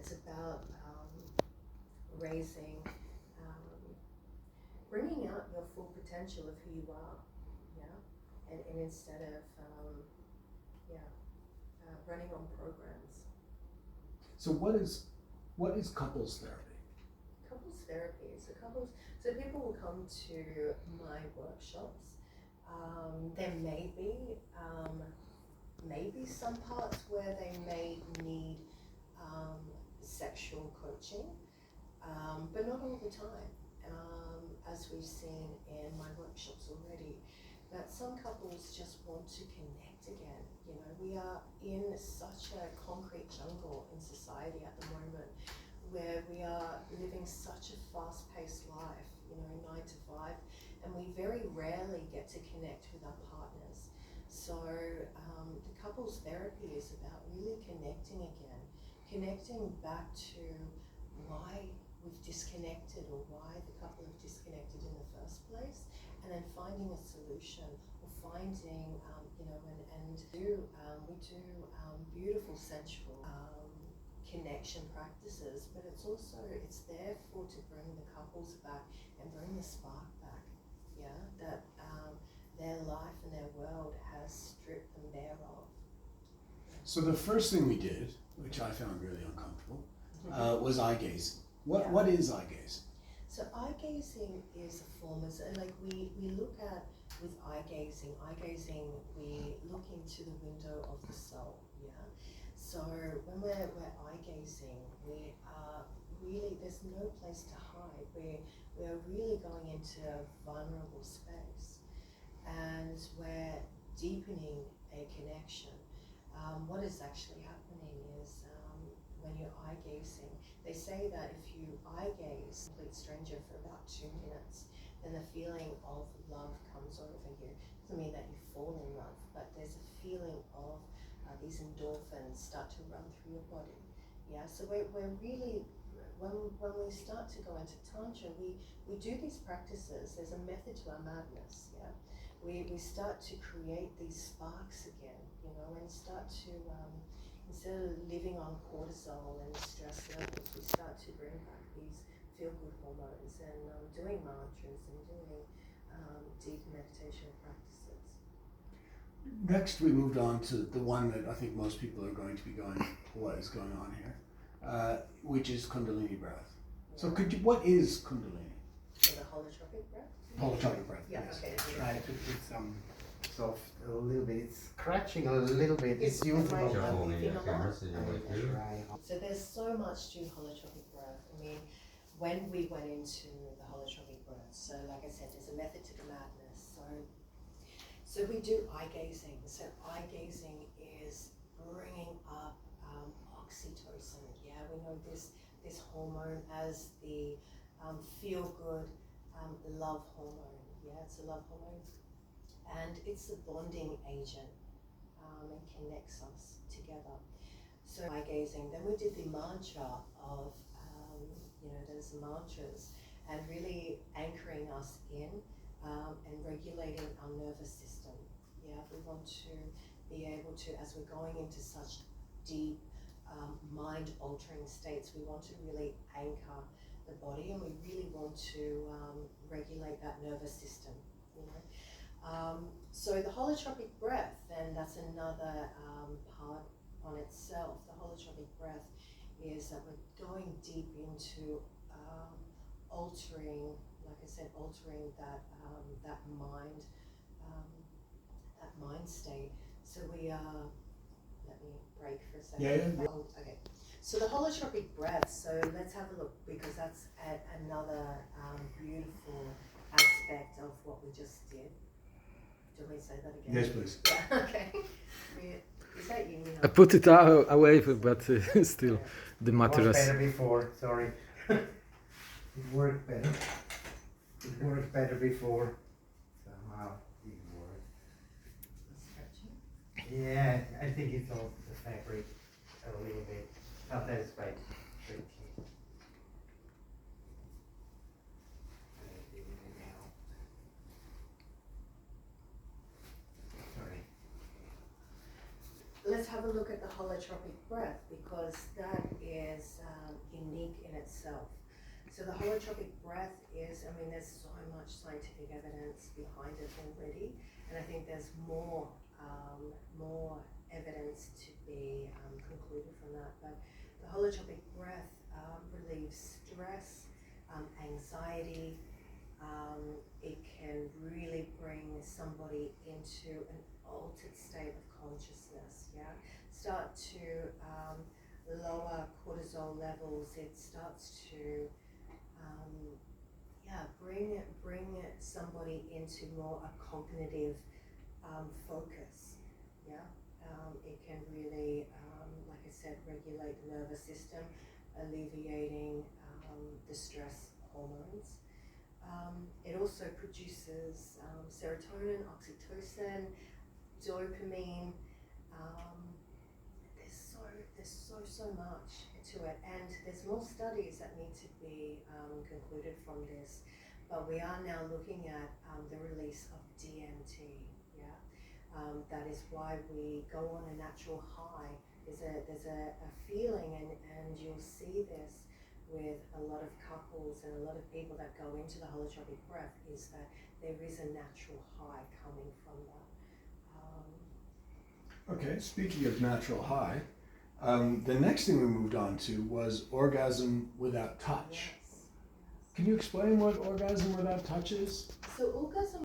it's about raising, bringing out your full potential of who you are, yeah, and instead of running on programs. So what is couples therapy? Couples therapy. So people will come to my workshops. There may be maybe some parts where they may need sexual coaching, but not all the time, as we've seen in my workshops already. But some couples just want to connect again. You know, we are in such a concrete jungle in society at the moment, where we are living such a fast-paced life, you know, 9 to 5, and we very rarely get to connect with our partners. So the couples therapy is about really connecting again, connecting back to why we've disconnected or why the couple have disconnected in the first place, and then finding a solution, or finding, we do beautiful sensual connection practices, but it's there to bring the couples back and bring the spark back, yeah, that their life and their world has stripped them bare of. So the first thing we did, which I found really uncomfortable, was eye gazing. What is eye gazing? So eye gazing is a form, we look at, with eye gazing, we look into the window of the soul, yeah? So when we're eye gazing, we are really, there's no place to hide. We're really going into a vulnerable space, and we're deepening a connection. What is actually happening is when you're eye gazing, they say that if you eye gaze a complete stranger for about 2 minutes, then the feeling of love comes over you. It doesn't mean that you fall in love, but there's a feeling of these endorphins start to run through your body. Yeah, so we're really, when we start to go into Tantra, we do these practices. There's a method to our madness, yeah. We start to create these sparks again, you know, and start to, instead of living on cortisol and stress levels, we start to bring back these feel-good hormones and doing mantras and doing deep meditation practices. Next, we moved on to the one that I think most people are going to be going, what is going on here, which is Kundalini breath. Yeah. So what is Kundalini? So the holotropic breath? Holotropic breath, yeah, yes. Okay. Try to put some soft, a little bit, it's scratching a little bit, it's usable. So there's so much to holotropic breath. I mean, when we went into the holotropic breath, so like I said, there's a method to the madness. So we do eye gazing. So eye gazing is bringing up oxytocin. Yeah, we know this hormone as the feel-good love hormone. Yeah, it's a love hormone, and it's a bonding agent and connects us together. So eye gazing. Then we did the mantra of those mantras, and really anchoring us in and regulating our nervous system. Yeah, we want to be able to, as we're going into such deep mind-altering states, we want to really anchor the body, and we really want to regulate that nervous system, you know. So the holotropic breath, then that's another part on itself. The holotropic breath is that we're going deep into altering, like I said, altering that mind state. So we are, let me break for a second. Yeah. Oh, okay. So the holotropic breath, so let's have a look, because that's another beautiful aspect of what we just did. Do we say that again? Yes, please. Yeah, okay. Is that you? I put it away, but still, the mattress. It was better before, sorry. It worked better. It worked better before. Somehow it worked. Yeah, I think it's all the fabric a little bit. Not that it's right. Sorry. Let's have a look at the holotropic breath, because that is as unique in itself. So the holotropic breath is, I mean, there's so much scientific evidence behind it already, and I think there's more evidence to be concluded from that. But the holotropic breath relieves stress, anxiety. It can really bring somebody into an altered state of consciousness. Yeah, start to lower cortisol levels. It starts to bring somebody into more a cognitive focus. Yeah, it can really, like I said, regulate the nervous system, alleviating the stress hormones. It also produces serotonin, oxytocin, dopamine. There's so much to it, and there's more studies that need to be concluded from this. But we are now looking at the release of DMT. Yeah, that is why we go on a natural high. There's a feeling, and you'll see this with a lot of couples and a lot of people that go into the holotropic breath, is that there is a natural high coming from that. Okay, speaking of natural high, the next thing we moved on to was orgasm without touch. Yes. Can you explain what orgasm without touch is? So orgasm